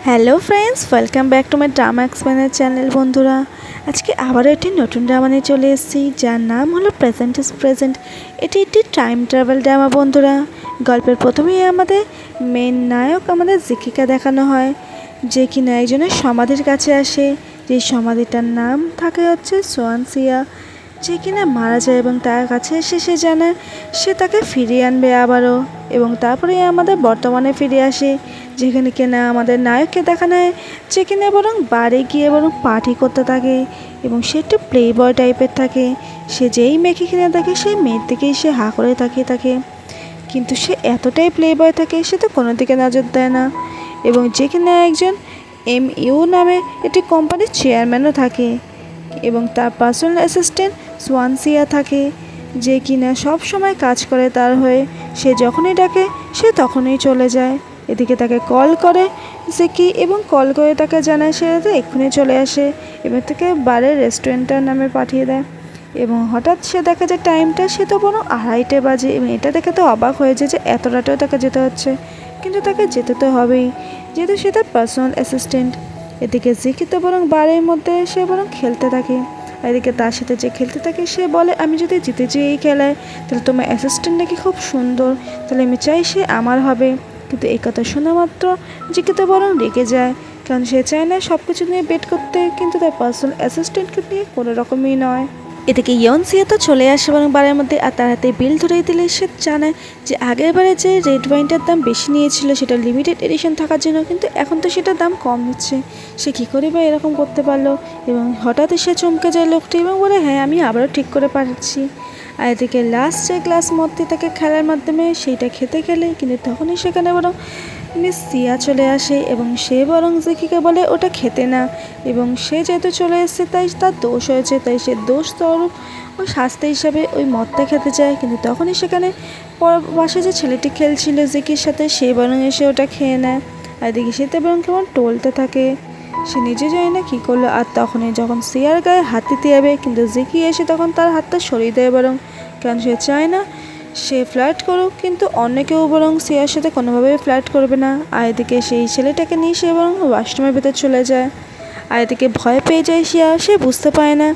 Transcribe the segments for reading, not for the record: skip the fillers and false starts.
Hello friends, welcome back to my drama explainer channel. বন্ধুরা, আজকে আবারও একটি নতুন ড্রামা নিয়ে চলে এসেছি, যার নাম হলো প্রেজেন্ট ইজ প্রেজেন্ট। এটি একটি টাইম ট্রাভেল ড্রামা। বন্ধুরা, গল্পের প্রথমেই আমাদের মেন নায়ক আমাদের জিকিকে দেখানো হয়, যে কিনা একজনের সমাধির কাছে আসে। যে সমাধিটার নাম থাকে হচ্ছে সোয়ানসিয়া, যে কিনা মারা যায় এবং তার কাছে এসে সে জানায় সে তাকে ফিরিয়ে আনবে আবারও। এবং তারপরে আমাদের বর্তমানে ফিরে আসে, যেখানে কিনা আমাদের নায়ককে দেখানো হয় যে কিনা বরং বাড়ি গিয়ে বরং পার্টি করতে থাকে এবং সে একটু প্লে বয় টাইপের থাকে। সে যেই মেয়েকে কিনে থাকে সেই মেয়ের দিকেই সে হা করে তাকিয়ে থাকে, কিন্তু সে এতটাই প্লে বয় থাকে সে তো কোনো দিকে নজর দেয় না। এবং যে কিনা একজন MU নামে একটি কোম্পানির চেয়ারম্যানও থাকে এবং তার পার্সোনাল অ্যাসিস্ট্যান্ট সোয়ানসিয়া থাকে, যে কিনা সব সময় কাজ করে তার হয়ে। সে যখনই ডাকে সে তখনই চলে যায়। এদিকে তাকে কল করে জিকি এবং কল করে তাকে জানায় সে তো এক্ষুনি চলে আসে এবং তাকে বারের রেস্টুরেন্টটার নামে পাঠিয়ে দেয়। এবং হঠাৎ সে দেখে যে টাইমটা সে তো বড় 2:30 বাজে এবং এটা দেখে তো অবাক হয়েছে যে এত রাতেও তাকে যেতে হচ্ছে, কিন্তু তাকে যেতে তো হবেই যেহেতু সে তার পার্সোনাল অ্যাসিস্ট্যান্ট। এদিকে জিকি তো বরং বারের মধ্যে সে বরং খেলতে থাকে। এদিকে তার সাথে যে খেলতে থাকে সে বলে, আমি যদি জিতে যাই এই খেলায় তাহলে তোমার অ্যাসিস্ট্যান্ট নাকি খুব সুন্দর, তাহলে আমি চাই সে আমার হবে। কিন্তু এই কথা শোনা মাত্র জিকে তো বরং রেগে যায়, কারণ সে চায় না সব কিছু নিয়ে বেট করতে, কিন্তু তার পার্সোনাল অ্যাসিস্ট্যান্টকে নিয়ে কোনো রকমই নয়। এদিকে ইয়নসিয়া তো চলে আসে বরং বারের মধ্যে, আর তার হাতে বিল ধরিয়ে দিলে সে জানায় যে আগের বারে যে রেড ওয়াইনটার দাম বেশি নিয়েছিল সেটা লিমিটেড এডিশন থাকার জন্য, কিন্তু এখন তো সেটার দাম কম নিচ্ছে। সে কী করে বা এরকম করতে পারলো? এবং হঠাৎই সে চমকে যায় লোকটি এবং বলে, হ্যাঁ আমি আবারও ঠিক করে পারছি। আর এদিকে লাস্ট যে গ্লাস মধ্যে তাকে খেলার মাধ্যমে সেইটা খেতে গেলে, কিন্তু তখনই সেখানে বরং মিস সিয়া চলে আসে এবং সে বরং জিকিকে বলে ওটা খেতে না, এবং সে যেহেতু চলে এসেছে তাই তার দোষ হয়েছে, তাই সে দোষ স্বরূপ ওই শাস্তি হিসাবে ওই মদটা খেতে চায়। কিন্তু তখনই সেখানে পাশে যে ছেলেটি খেলছিল জিকির সাথে সে বরং এসে ওটা খেয়ে নেয়। আর এদিকে সেতে বরং কেমন টলতে থাকে, সে নিজে যায় না কী করলো। আর তখনই যখন সিয়ার গায়ে হাত দিতে যাবে, কিন্তু জিকি এসে তখন তার হাতটা সরিয়ে দেয় বরং, কারণ সে চায় না সে ফ্লার্ট করুক, কিন্তু অন্য কেউ বরং সিয়ার সাথে কোনোভাবেই ফ্লার্ট করবে না। আর এদিকে সেই ছেলেটাকে নিয়ে সে বরং ওয়াশরুমের ভেতর চলে যায়। আর এদিকে ভয় পেয়ে যায় সিয়া, সে বুঝতে পারে না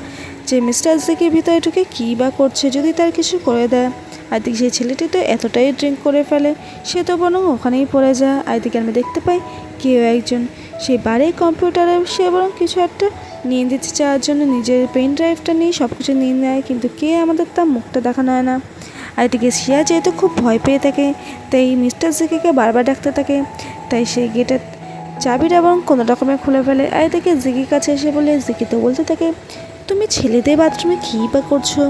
যে মিস্টার জিকির ভিতরে ঢুকে কী বা করছে, যদি তার কিছু করে দেয়। আর এদিকে সেই ছেলেটি তো এতটাই ড্রিঙ্ক করে ফেলে সে তো বরং ওখানেই পড়ে যায়। আর এদিকে আমি দেখতে পাই কেউ একজন সেই বাড়ির কম্পিউটারে সে বরং কিছু একটা নিয়ে দিতে চাওয়ার জন্য নিজের পেন ড্রাইভটা নিয়ে সব কিছু নিয়ে নেয়, কিন্তু কে আমাদের তার মুখটা দেখানো হয় না। আর এদিকে সিয়া যেহেতু খুব ভয় পেয়ে থাকে তাই মিস্টার জিকিকে বারবার ডাকতে থাকে, তাই সেই গেটের চাবিটা বরং কোনো রকমে খুলে ফেলে। আর এদিকে জিকির কাছে এসে বলে, জিকি তো বলতে থাকে তুমি ছেলেদের বাথরুমে কী বা করছো।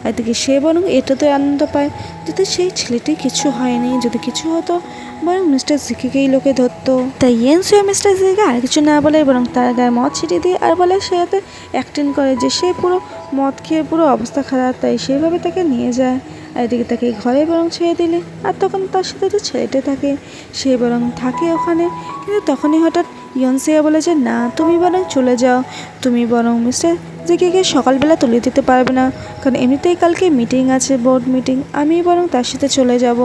আর এদিকে সে বরং এটাতে আনন্দ পায় যাতে সেই ছেলেটি কিছু হয়নি, যদি কিছু হতো বরং মিস্টার জিকিকেই লোকে ধরতো। তাই ইয়েনসিও মিস্টার জিকিকে আর কিছু না বলে বরং তার গায়ে মদ ছিটিয়ে দিয়ে আর বলে সে হাতে অ্যাক্টিং করে যে সে পুরো মদ খেয়ে পুরো অবস্থা খারাপ, তাই সেভাবে তাকে নিয়ে যায়। আর এদিকে তাকে ঘরে বরং ছেড়ে দিলে, আর তখন তার সাথে যে ছেলেটা থাকে সে বরং থাকে ওখানে। কিন্তু তখনই হঠাৎ ইয়নসিয়া বলে যে না তুমি বরং চলে যাও, তুমি বরং মিস্টার জিকিকে সকালবেলা তুলে দিতে পারবে না, কারণ এমনিতেই কালকে মিটিং আছে, বোর্ড মিটিং, আমি বরং তার সাথে চলে যাব,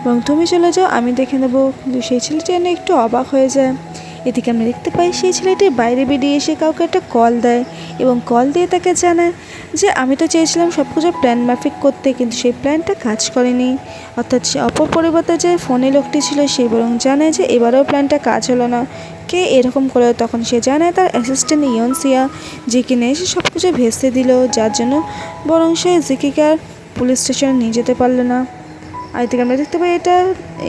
এবং তুমি চলে যাও আমি দেখে নেবো। কিন্তু সেই ছেলেটি এনে একটু অবাক হয়ে যায়। এদিকে আমরা দেখতে পাই সেই ছেলেটি বাইরে বেরিয়ে এসে কাউকে একটা কল দেয় এবং কল দিয়ে তাকে জানায় যে আমি তো চেয়েছিলাম সব কিছু প্ল্যান মাফিক করতে, কিন্তু সেই প্ল্যানটা কাজ করেনি। অর্থাৎ সে অপর পরিবর্তে যে ফোনে লোকটি ছিল সে বরং জানায় যে এবারেও প্ল্যানটা কাজ হলো না, কে এরকম করে। তখন সে জানায় তার অ্যাসিস্ট্যান্ট ইয়নসিয়া, যে কিনে এসে সব কিছু ভেস্তে দিল, যার জন্য বরং সে জিকিকে আর পুলিশ স্টেশনে নিয়ে যেতে পারলো না। আর এদিকে আমরা দেখতে পাই এটা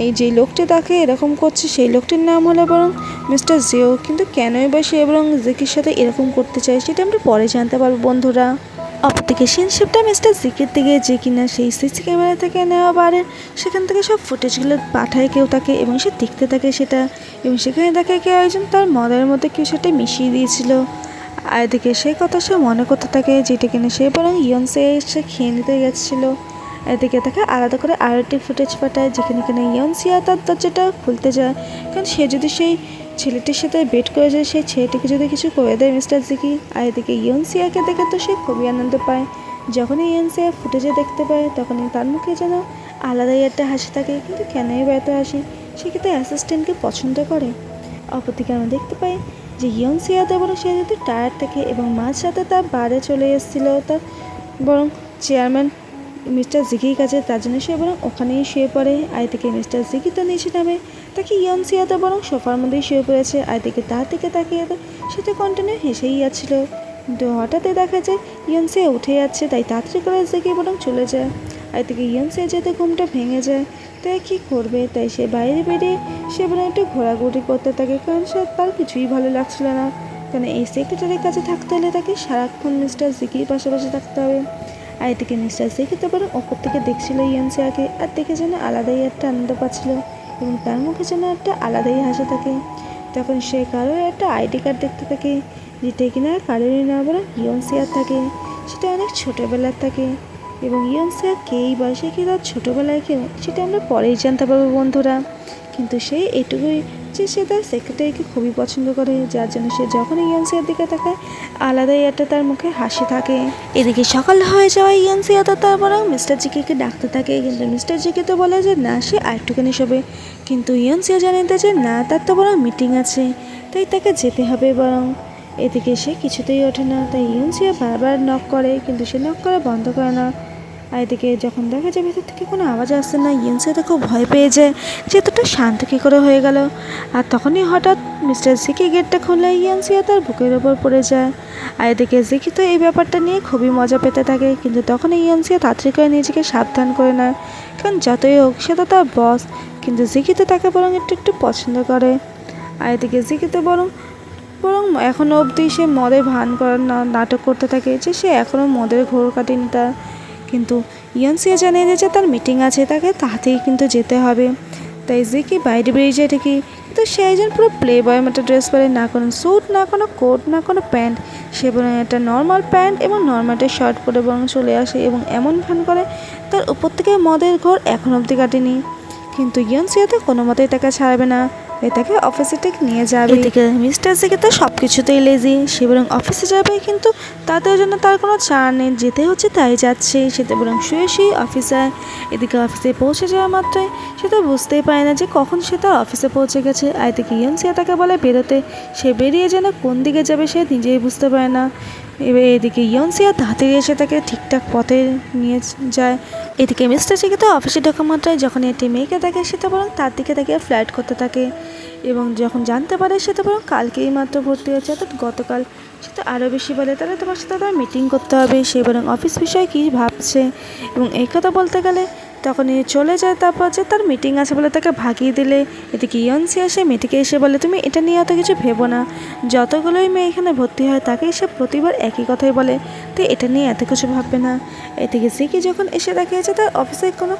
এই যে লোকটি তাকে এরকম করছে সেই লোকটির নাম হলো বরং মিস্টার জিও, কিন্তু কেনই বা সে বরং জিকির সাথে এরকম করতে চায় সেটা আমরা পরে জানতে পারবো বন্ধুরা। অপরদিকে সিনশিপটা মিস্টার জিকির দিকে, যে কিনা সেই সিসি ক্যামেরা থেকে নেওয়া বারের সেখান থেকে সব ফুটেজগুলো পাঠায় কেউ তাকে, এবং সে দেখতে থাকে সেটা, এবং সেখানে দেখে কেউ একজন তার মদের মধ্যে কেউ সেটা মিশিয়ে দিয়েছিল। আর এদিকে সেই কথা সে মনে করতে থাকে, যেটা কিনা সে বরং ইয়নসে এসে খেয়ে নিতে গেছিলো। এদিকে তাকে আলাদা করে আরও একটি ফুটেজ পাঠায় যেখানে কিনা ইয়নসিয়া তার দরজাটা খুলতে যায়, কারণ সে যদি সেই ছেলেটির সাথে বেট করে যায় সেই ছেলেটিকে যদি কিছু করে দেয় মিস্টার জিকি। আর এদিকে ইয়নসিয়াকে দেখে তো সে খুবই আনন্দ পায়। যখনই ইয়নসিয়া ফুটেজে দেখতে পায় তখনই তার মুখে যেন আলাদাই একটা হাসি থাকে, কিন্তু কেনই বা এত হাসি, সে কি তার অ্যাসিস্ট্যান্টকে পছন্দ করে? অপরদিকে আমরা দেখতে পাই যে ইয়নসিয়াতে বরং সে যেহেতু টায়ার্ড থাকে এবং মাঝরাতে তার বারে চলে এসেছিলো তার বরং চেয়ারম্যান মিস্টার জিকির কাছে, তার জন্য সে বরং ওখানেই শুয়ে পড়ে। থেকে মিস্টার জিকি তো নিচে নামে, তাকে ইয়নসিয়াতে বরং সোফার মধ্যেই শুয়ে পড়েছে। থেকে তার দিকে তাকিয়ে সে তো কন্টিনিউ হেসেই যাচ্ছিল, কিন্তু হঠাৎই দেখা যায় ইয়নসিয়া উঠে যাচ্ছে, তাই তাড়াতাড়ি করে জিকি বরং চলে যায়। থেকে ইয়নসিয়া যেতে ঘুমটা ভেঙে যায়, তাই কী করবে, তাই সে বাইরে বেরিয়ে সে বরং একটু ঘোরাঘুরি করতে থাকে, কারণ সে তার কিছুই ভালো লাগছিল না, কারণ এই সেক্রেটারির কাছে থাকতে হলে তাকে সারাক্ষণ মিস্টার জিকির পাশাপাশি থাকতে হবে। থেকে মিস্টার জিকি তো বরং ওপর থেকে দেখছিল ইয়নসিয়াকে, আর দেখে যেন আলাদাই একটা আনন্দ পাচ্ছিল এবং তার মুখে যেন একটা আলাদাই হাসি থাকে। তখন সে কারোর একটা আইডি কার্ড দেখতে থাকে, যেটা কিনা কারোরই না বরং ইয়নসিয়ার থাকে, সেটা অনেক ছোটোবেলার থাকে এবং ইয়নসিয়া কেই বয়সে কি তার ছোটোবেলায় কেউ, সেটা আমরা পরেই জানতে পারবো বন্ধুরা। কিন্তু সে এটুকুই যে সে তার সেক্রেটারিকে খুবই পছন্দ করে, যার জন্য সে যখন ইয়নসিয়ার দিকে তাকায় আলাদাই একটা তার মুখে হাসি থাকে। এদিকে সকাল হয়ে যাওয়ায় ইয়নসিয়া তো তার বরং মিস্টার জিকিকে ডাকতে থাকে, কিন্তু মিস্টার জিকি তো বলে যে না, সে আরেকটুখানি শোবে, কিন্তু ইয়নসিয়া জানিয়ে দেয় যে না, তার তো বরং মিটিং আছে, তাই তাকে যেতে হবে বরং। এদিকে সে কিছুতেই ওঠে না, তাই ইয়নসিয়া বারবার নক করে, কিন্তু সে নক করা বন্ধ করে না। আর এদিকে যখন দেখা যায় ভেতর থেকে কোনো আওয়াজ আসছে না, ইয়নসিয়া তো খুব ভয় পেয়ে যায় যে এতটা শান্ত কী করে হয়ে গেল। আর তখনই হঠাৎ মিস্টার জিকি গেটটা খুলে ইয়নসিয়া তার বুকের ওপর পড়ে যায়। আর এদিকে জিকি তো এই ব্যাপারটা নিয়ে খুবই মজা পেতে থাকে, কিন্তু তখনই ইয়নসিয়া তাড়াতাড়ি করে নিজেকে সাবধান করে নেয়, কারণ যতই হোক সে তো তার বস, কিন্তু জিকি তো তাকে বরং একটু একটু পছন্দ করে। আর এদিকে জিকি তো বরং বরং এখনও অবধি সে মদের ভান করার নাটক করতে থাকে যে সে এখনও মদের ঘোর কাটেনি তার, কিন্তু ইয়নসিয়া জানিয়ে দিয়েছে তার মিটিং আছে, তাকে তাড়াতাড়ি কিন্তু যেতে হবে। তাই জিকি বাইরে বেরিয়ে যায় ঠিকই, কিন্তু সে একজন পুরো প্লে বয় মতো ড্রেস পরে, না কোনো স্যুট, না কোনো কোট, না কোনো প্যান্ট, সে বরং একটা নর্মাল প্যান্ট এবং নর্মাল একটা শার্ট পরে বরং চলে আসে এবং এমন ভান করে তার উপর থেকে মদের ঘোর এখন অবধি কাটেনি। কিন্তু ইয়নসিয়া তো কোনো মতেই তাকে ছাড়বে না, তাকে অফিসে ঠিক নিয়ে যাবে। এদিকে মিস্টার জিকে তো সব কিছুতেই লেজি, সে বরং অফিসে যাবে, কিন্তু তাদের জন্য তার কোনো চার নেই, যেতে হচ্ছে তাই যাচ্ছে, সেটা বরং শুয়ে শুয়ে অফিসে। এদিকে অফিসে পৌঁছে যাওয়া মাত্রই সে তো বুঝতেই পারে না যে কখন সে তার অফিসে পৌঁছে গেছে। আর এদিকে ইয়নসিয়া তাকে বলে বেরোতে, সে বেরিয়ে যেন কোন দিকে যাবে সে নিজেই বুঝতে পারে না। এবার এদিকে ইয়নসিয়া তাড়াতাড়ি এসে তাকে ঠিকঠাক পথে নিয়ে যায়। এদিকে মিস্টার জিকে তো অফিসে ঢোকা মাত্রই যখন একটি মেয়েকে দেখে, সেটা বরং তার দিকে তাকে ফ্লার্ট করতে থাকে এবং যখন জানতে পারে সেটা বরং কালকেই মাত্র ভর্তি হয়েছে, অর্থাৎ গতকাল, সে তো আরও বেশি বলে তাহলে তোমার সাথে তার মিটিং করতে হবে, সে বরং অফিস বিষয়ে কী ভাবছে এবং এই কথা বলতে গেলে তখন চলে যায়। তারপর যে তার মিটিং আছে বলে তাকে ভাগিয়ে দিলে, এদিকে ইয়নসিয়া সে মেয়েটিকে এসে বলে তুমি এটা নিয়ে এত কিছু ভেবো না, যতগুলোই মেয়ে এখানে ভর্তি হয় তাকেই সে প্রতিবার একই কথাই বলে, তো এটা নিয়ে এত কিছু ভাববে না। এদিকে জিকি যখন এসে দেখিয়েছে তার অফিসে কোনো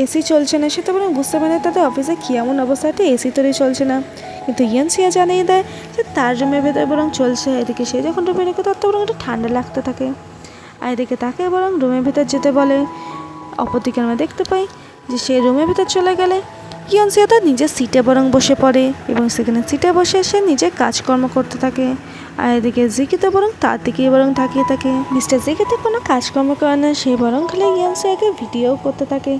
এসি চলছে না, সে তো বরং বুঝতে পারে তাদের অফিসে কী এমন অবস্থাতে এসি তৈরি চলছে না, কিন্তু ইয়নসিয়া জানিয়ে দেয় যে তার রুমের ভেতরে বরং চলছে। এদিকে সে যখন রুমে রেখে তার তো বরং একটু ঠান্ডা লাগতে থাকে, আর এদিকে তাকে বরং রুমের ভেতর যেতে বলে। অপরদিকে আমরা দেখতে পাই যে সে রুমের ভেতর চলে গেলে ইয়নসিয়া তার নিজের সিটে বরং বসে পড়ে এবং সেখানে সিটে বসে সে নিজের কাজকর্ম করতে থাকে। আর এদিকে জিকিতে বরং তার দিকেই বরং তাকিয়ে থাকে। মিস্টার জিকিতে কোনো কাজকর্ম করে না, সে বরং খালি ইয়নসিয়াকে ভিডিও করতে থাকে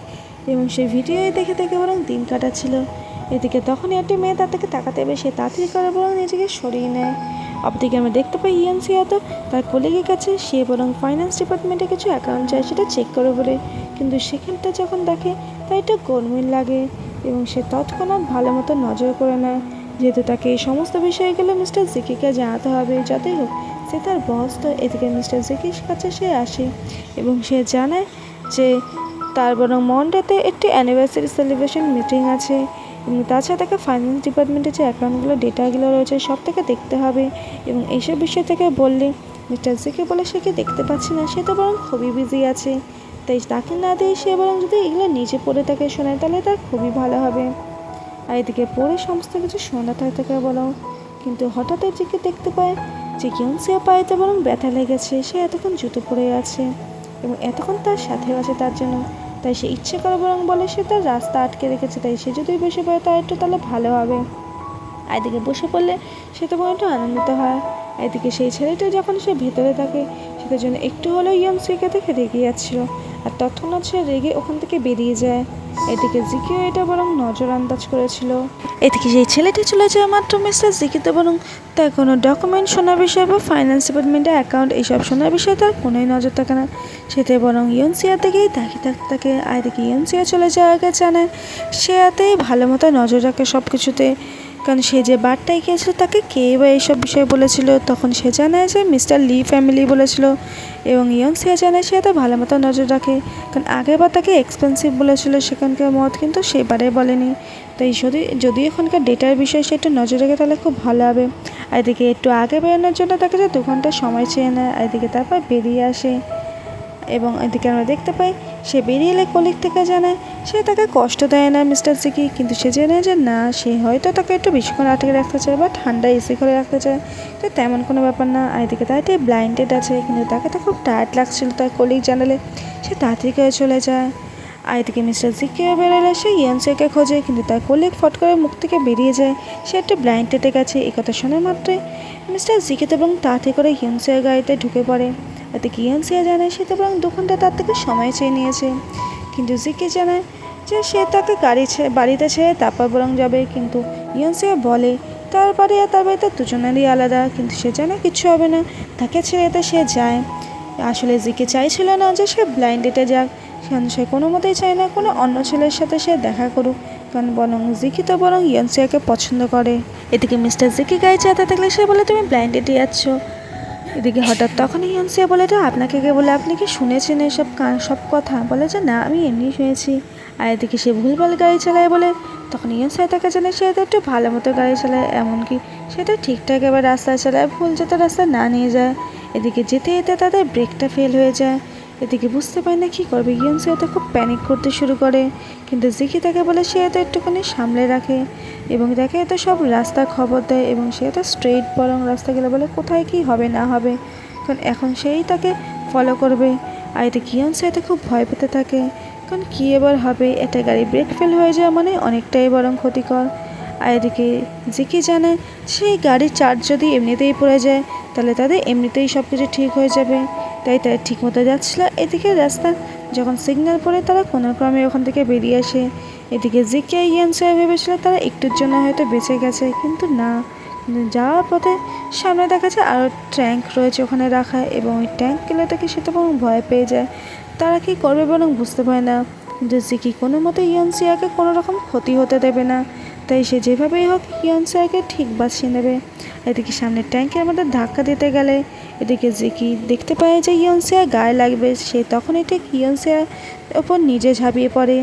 এবং সেই ভিডিওই দেখে দেখে বরং দিন কাটাচ্ছিল। এদিকে তখনই একটি মেয়ে তার থেকে তাকাতে হবে, সে তাড়াতাড়ি করে বরং নিজেকে সরিয়ে নেয়। অপরদিকে আমরা দেখতে পাই ইয়নসিয়া তো তার কলিগের কাছে সে বরং ফাইন্যান্স ডিপার্টমেন্টে কিছু অ্যাকাউন্ট চায়, সেটা চেক করে বলে, কিন্তু সেখানটা যখন দেখে তাই এটা গোলমেল লাগে এবং সে তৎক্ষণাৎ ভালো মতো নজর করে নেয়, যেহেতু তাকে এই সমস্ত বিষয়গুলো মিস্টার জিকিকে জানাতে হবে, যতই হোক সে তার বস। তো এদিকে মিস্টার জিকির কাছে সে আসে এবং সে জানায় যে তার বরং মন্ডেতে একটি অ্যানিভার্সারি সেলিব্রেশন মিটিং আছে এবং তাছাড়া তাকে ফাইন্যান্স ডিপার্টমেন্টের যে অ্যাকাউন্টগুলো ডেটাগুলো রয়েছে সব থেকে দেখতে হবে এবং এইসব বিষয় থেকে বললে মিস্টার জিকে বলে সে কি দেখতে পাচ্ছে না, সে তো বরং খুবই বিজি আছে, তাই তাকে না দিয়ে সে বরং যদি এগুলো নিজে পড়ে তাকে শোনায় তাহলে তার খুবই ভালো হবে। আর এদিকে পড়ে সমস্ত কিছু শোনাতে থাকে বলো, কিন্তু হঠাৎ জিকে দেখতে পায় যে ইয়নসিয়া পায়েতে বরং ব্যথা লেগেছে, সে এতক্ষণ জুতো পরে আছে এবং এতক্ষণ তার সাথেও আছে তার জন্য, তাই সে ইচ্ছে করে বরং বলে সে তার রাস্তা আটকে রেখেছে, তাই সে যদি বসে পড়ে তার একটু তাহলে ভালো হবে। এদিকে বসে পড়লে সে তো বরং একটু আনন্দিত হয়। এদিকে সেই ছেলেটা যখন সে ভেতরে থাকে সেটার জন্য একটু হলেও ইয়নসিয়াকে দেখে রেগে যাচ্ছিল, আর তৎক্ষণাৎ সে রেগে ওখান থেকে বেরিয়ে যায়। এদিকে জিকিও এটা বরং নজর আন্দাজ করেছিল। এদিকে সেই ছেলেটি চলে যায় মাত্র মিস্টার জিকিতে বরং তার কোনো ডকুমেন্ট শোনার বিষয় বা ফাইন্যান্স ডিপার্টমেন্টের অ্যাকাউন্ট এইসব শোনার বিষয়ে তার কোনোই নজর থাকে না। সেতে বরং ইয়নসিয়ার দিকেই তাকিয়ে থাকতে থাকে। আর এদিকে ইয়নসিয়া চলে যাওয়ার আগে জানে সে এতেই ভালো মতো নজর রাখে সব কিছুতে, কারণ সে যে বারটায় গিয়েছিল তাকে কে বা এইসব বিষয়ে বলেছিল। তখন সে জানে যে মিস্টার লি ফ্যামিলি বলেছিল, এবং ইয়নসিয়া জানে সে এত ভালো মতো নজর রাখে, কারণ আগেরবার তাকে এক্সপেন্সিভ বলেছিল সেখানকার মদ, কিন্তু সেবারে বলেনি। তাই যদি এখানকার ডেটার বিষয়ে সে একটু নজর রাখে তাহলে খুব ভালো হবে। আর এদিকে একটু আগে বেরোনোর জন্য তাকে যে 2 ঘন্টা সময় চেয়ে নেয়। আর এদিকে তারপর বেরিয়ে আসে, এবং এদিকে আমরা দেখতে পাই সে বেরিয়ে এলে কলিগ থেকে জানায় সে তাকে কষ্ট দেয় না মিস্টার জিকি, কিন্তু সে জেনে যে না, সে হয়তো তাকে একটু বেশিক্ষণ আটকে রাখতে চায় বা ঠান্ডা এসি করে রাখতে চায়, তো তেমন কোনো ব্যাপার না। আর এদিকে তাই ব্লাইন্ডেড আছে, কিন্তু তাকে তো খুব টায়ার্ড লাগছিল। তার কলিগ জানালে সে তাড়াতাড়ি করে চলে যায়। আর এদিকে মিস্টার জিকিও বেরোলে সে ইয়নসিয়াকে খোঁজে, কিন্তু তার কলিগ ফট করে মুখ থেকে বেরিয়ে যায় সে একটা ব্লাইন্ডেডে গেছে। এই কথা শোনা মাত্রই মিস্টার জিকিতে এবং তাড়াতাড়ি করে ইয়নসিয়ার গাড়িতে ঢুকে পড়ে। এদিকে ইয়নসিয়া জানায় সে তো বরং 2 ঘন্টা তার থেকে সময় চেয়ে নিয়েছে, কিন্তু জিকি জানায় যে সে তাকে বাড়িতে ছেড়ে তারপর বরং যাবে। কিন্তু ইয়নসিয়া বলে তার বাড়ি আর তার বাড়িতে দুজনেরই আলাদা, কিন্তু সে জানে কিচ্ছু হবে না, তাকে ছেড়ে এতে সে যায়। আসলে জিকি চাইছিল না যে সে ব্লাইন্ড ডেটে যাক, কারণ সে কোনো মতেই চায় না কোনো অন্য ছেলের সাথে সে দেখা করুক, কারণ বরং জিকি তো বরং ইয়নসিয়াকে পছন্দ করে। এদিকে মিস্টার জিকি গাড়ি চালাতে থাকলে সে বলে তুমি ব্লাইন্ড ডেটে যাচ্ছ। এদিকে হঠাৎ তখনই ইয়নসিয়া বলে এটা আপনাকে কে বলে, আপনি কি শুনেছেন এসব সব কথা? বলে যে না, আমি এমনি শুনেছি। আর এদিকে সে ভুলভাল গাড়ি চালায় বলে তখন ইয়নসিয়া তাকে জানে সে তো একটু ভালো মতো গাড়ি চালায়, এমনকি সেটা ঠিকঠাক এবার রাস্তায় চালায়, ভুল যাতে রাস্তায় না নিয়ে যায়। এদিকে যেতে যেতে তাদের ব্রেকটা ফেল হয়ে যায়। এদিকে বুঝতে পারে না কী করবে, ইয়নসিয়া তো খুব প্যানিক করতে শুরু করে, কিন্তু জিকি তাকে বলে সে এত একটুখানি সামলে রাখে এবং তাকে এত সব রাস্তা খবর দেয়, এবং সে এত স্ট্রেইট বরং রাস্তা গেলে বলে কোথায় কী হবে না হবে, কারণ এখন সেই তাকে ফলো করবে। আর এদিকে ইয়নসিয়া এতে খুব ভয় পেতে থাকে, কারণ কী এবার হবে, একটা গাড়ি ব্রেক ফেল হয়ে যাওয়া মানে অনেকটাই বরং ক্ষতিকর। আর এদিকে জিকি জানে সেই গাড়ির চার্জ যদি এমনিতেই পড়ে যায় তাহলে তাদের এমনিতেই সব কিছু ঠিক হয়ে যাবে, তাই তারা ঠিক মতো যাচ্ছিল। এদিকে রাস্তা যখন সিগন্যাল পড়ে তারা কোনো ক্রমে ওখান থেকে বেরিয়ে আসে। এদিকে জিকি আর ইয়নসিয়া ভেবেছিল তারা একটুর জন্য হয়তো বেঁচে গেছে, কিন্তু না, যাওয়ার পথে সামনে দেখা যায় আরও ট্যাঙ্ক রয়েছে ওখানে রাখা, এবং ওই ট্যাঙ্ক গেলে তাকে সে তো বরং ভয় পেয়ে যায়। তারা কী করবে বরং বুঝতে পারে না, কিন্তু জিকি কোনো মতে ইয়নসিয়াকে কোনো রকম ক্ষতি হতে দেবে না, তাই সে যেভাবেই হোক ইয়নসিয়াকে ঠিক বাঁচিয়ে নেবে। এদিকে সামনের ট্যাঙ্কের মধ্যে ধাক্কা দিতে গেলে এদিকে জিকি দেখতে পায় যে ইয়নসিয়া গায়ে লাগবে, সে তখনই ঠিক ইয়নসিয়ার ওপর নিজে ঝাঁপিয়ে পড়ে।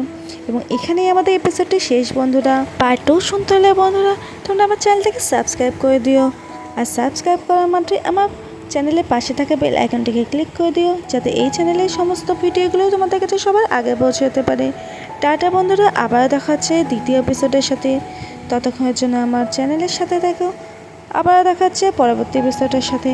এবং এখানেই আমাদের এপিসোডটি শেষ বন্ধুরা। পার্ট 2 শুনতে হলে বন্ধুরা তোমরা আমার চ্যানেলটাকে সাবস্ক্রাইব করে দিও, আর সাবস্ক্রাইব করার মাত্রই আমার চ্যানেলের পাশে থাকা বেল আইকনটিকে ক্লিক করে দিও, যাতে এই চ্যানেলের সমস্ত ভিডিওগুলো তোমাদের কাছে সবার আগে পৌঁছে যেতে পারে। টাটা বন্ধুরা, আবার দেখা হচ্ছে দ্বিতীয় এপিসোডের সাথে, ততক্ষণের জন্য আমার চ্যানেলের সাথে দেখো। আবার দেখা হচ্ছে পরবর্তী এপিসোডের সাথে।